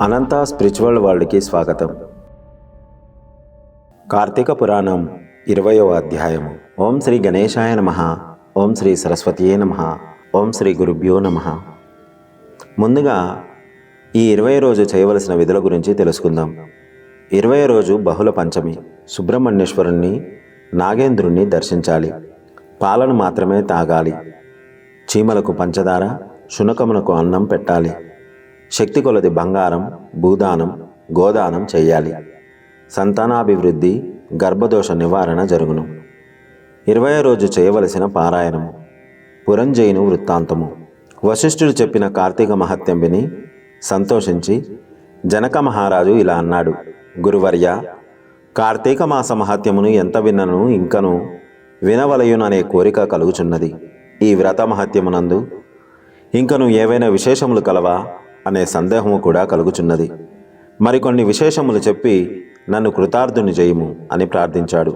అనంత spiritual వరల్డ్కి స్వాగతం. కార్తీక పురాణం 20వ అధ్యాయము. ఓం శ్రీ గణేశాయ నమః. ఓం శ్రీ సరస్వతీయే నమః. ఓం శ్రీ గురుభ్యో నమః. ముందుగా ఈ 20వ రోజు చేయవలసిన విధుల గురించి తెలుసుకుందాం. 20వ రోజు బహుళ పంచమి. సుబ్రహ్మణ్యేశ్వరుణ్ణి, నాగేంద్రుణ్ణి దర్శించాలి. పాలను మాత్రమే తాగాలి. చీమలకు పంచదార, శునకమునకు అన్నం పెట్టాలి. శక్తి కొలది బంగారం, భూదానం, గోదానం చెయ్యాలి. సంతానాభివృద్ధి, గర్భదోష నివారణ జరుగును. 20వ రోజు చేయవలసిన పారాయణము. పురంజయుని వృత్తాంతము. వశిష్ఠుడు చెప్పిన కార్తీక మహత్యం విని సంతోషించి జనక మహారాజు ఇలా అన్నాడు: గురువర్య, కార్తీక మాస మహత్యమును ఎంత విన్నను ఇంకను వినవలయుననే కోరిక కలుగుచున్నది. ఈ వ్రత మహత్యమునందు ఇంకను ఏవైనా విశేషములు కలవా అనే సందేహము కూడా కలుగుచున్నది. మరికొన్ని విశేషములు చెప్పి నన్ను కృతార్థుని చేయుము అని ప్రార్థించాడు.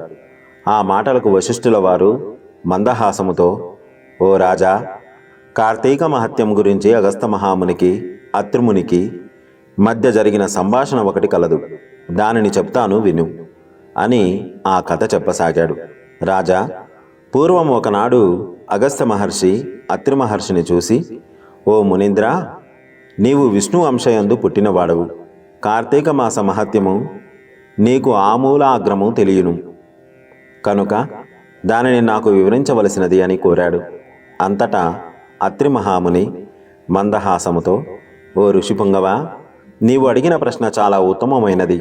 ఆ మాటలకు వశిష్ఠుల వారు మందహాసముతో, ఓ రాజా, కార్తీక మహత్యం గురించి అగస్త్య మహామునికి, అత్రిమునికి మధ్య జరిగిన సంభాషణ ఒకటి కలదు. దానిని చెప్తాను విను అని ఆ కథ చెప్పసాగాడు. రాజా, పూర్వం ఒకనాడు అగస్త్య మహర్షి అత్రి మహర్షిని చూసి, ఓ మునీంద్ర, నీవు విష్ణు అంశయందు పుట్టినవాడవు. కార్తీక మాస మహత్యము నీకు ఆమూలాగ్రము తెలియను కనుక దానిని నాకు వివరించవలసినది అని కోరాడు. అంతటా అత్రి మహాముని మందహాసముతో, ఓ ఋషిపుంగవా, నీవు అడిగిన ప్రశ్న చాలా ఉత్తమమైనది.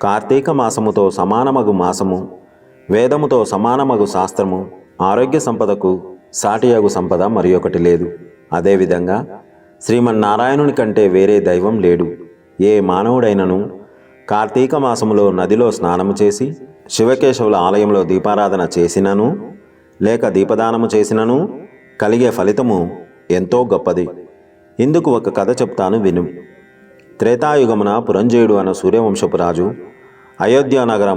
కార్తీక మాసముతో సమానమగు మాసము, వేదముతో సమానమగు శాస్త్రము, ఆరోగ్య సంపదకు సాటియగు సంపద మరి ఒకటి లేదు. అదేవిధంగా శ్రీమన్నారాయణుని కంటే వేరే దైవం లేడు. ఏ మానవుడైనను కార్తీక మాసములో నదిలో స్నానము చేసి శివకేశవుల ఆలయంలో దీపారాధన చేసినను లేక దీపదానము చేసినను కలిగే ఫలితము ఎంతో గొప్పది. ఇందుకు ఒక కథ చెప్తాను విను. త్రేతాయుగమున పురంజయుడు అన్న సూర్యవంశపు రాజు అయోధ్యానగర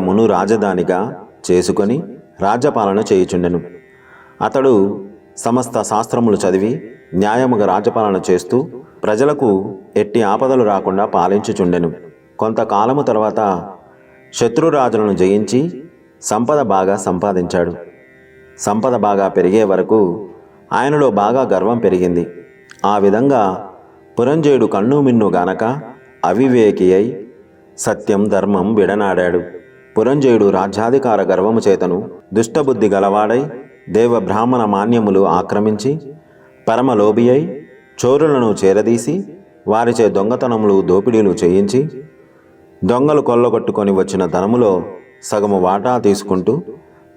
మును రాజధానిగా చేసుకొని రాజ్యపాలన చేయుచుండెను. అతడు సమస్త శాస్త్రములు చదివి న్యాయముగా రాజ్యపాలన చేస్తూ ప్రజలకు ఎట్టి ఆపదలు రాకుండా పాలించుచుండెను. కొంతకాలము తర్వాత శత్రురాజులను జయించి సంపద బాగా సంపాదించాడు. సంపద బాగా పెరిగే వరకు ఆయనలో బాగా గర్వం పెరిగింది. ఆ విధంగా పురంజయుడు కన్ను మిన్ను గానక అవివేకి అయి సత్యం ధర్మం విడనాడాడు. పురంజయుడు రాజ్యాధికార గర్వము చేతను దుష్టబుద్ధి గలవాడై దేవ బ్రాహ్మణ మాన్యములు ఆక్రమించి పరమలోభి అయి చోరులను చేరదీసి వారిచే దొంగతనములు దోపిడీలు చేయించి దొంగలు కొల్లగొట్టుకొని వచ్చిన ధనములో సగము వాటా తీసుకుంటూ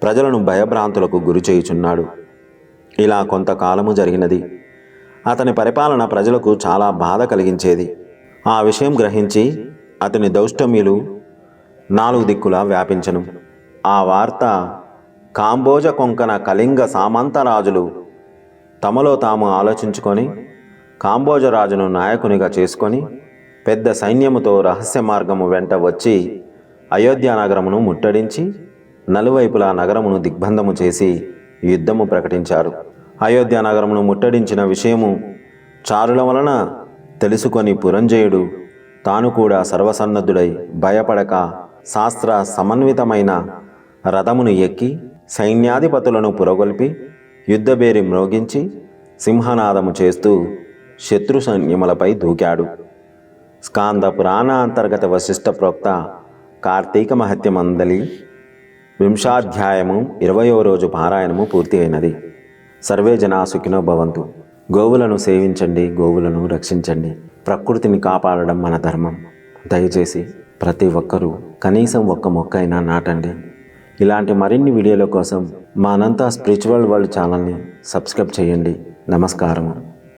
ప్రజలను భయభ్రాంతులకు గురి చేయుచున్నాడు. ఇలా కొంతకాలము జరిగినది. అతని పరిపాలన ప్రజలకు చాలా బాధ కలిగించేది. ఆ విషయం గ్రహించి అతని దౌష్టమ్యులు 4 దిక్కులా వ్యాపించను. ఆ వార్త కాంబోజ కొంకణ కళింగ సామంతరాజులు తమలో తాము ఆలోచించుకొని కాంబోజరాజును నాయకునిగా చేసుకొని పెద్ద సైన్యముతో రహస్య మార్గము వెంట వచ్చి అయోధ్యానగరమును ముట్టడించి నలువైపులా నగరమును దిగ్బంధము చేసి యుద్ధము ప్రకటించారు. అయోధ్యానగరమును ముట్టడించిన విషయము చారుల వలన తెలుసుకొని పురంజయుడు తాను కూడా సర్వసన్నద్ధుడై భయపడక శాస్త్ర సమన్వితమైన రథమును ఎక్కి సైన్యాధిపతులను పురగొల్పి యుద్ధబేరి మ్రోగించి సింహనాదము చేస్తూ శత్రు సైన్యములపై దూకాడు. స్కాంద పురాణ అంతర్గత వశిష్ఠ ప్రోక్త కార్తీక మహత్యమందలి 20వ 20వ రోజు పారాయణము పూర్తి అయినది. సర్వే జనా సుఖినో భవంతు. గోవులను సేవించండి, గోవులను రక్షించండి. ప్రకృతిని కాపాడడం మన ధర్మం. దయచేసి ప్రతి ఒక్కరూ కనీసం ఒక్క మొక్క అయినా నాటండి. ఇలాంటి మరిన్ని వీడియోల కోసం మా అనంత స్పిరిచువల్ వరల్డ్ ఛానల్ని సబ్స్క్రైబ్ చేయండి. నమస్కారము.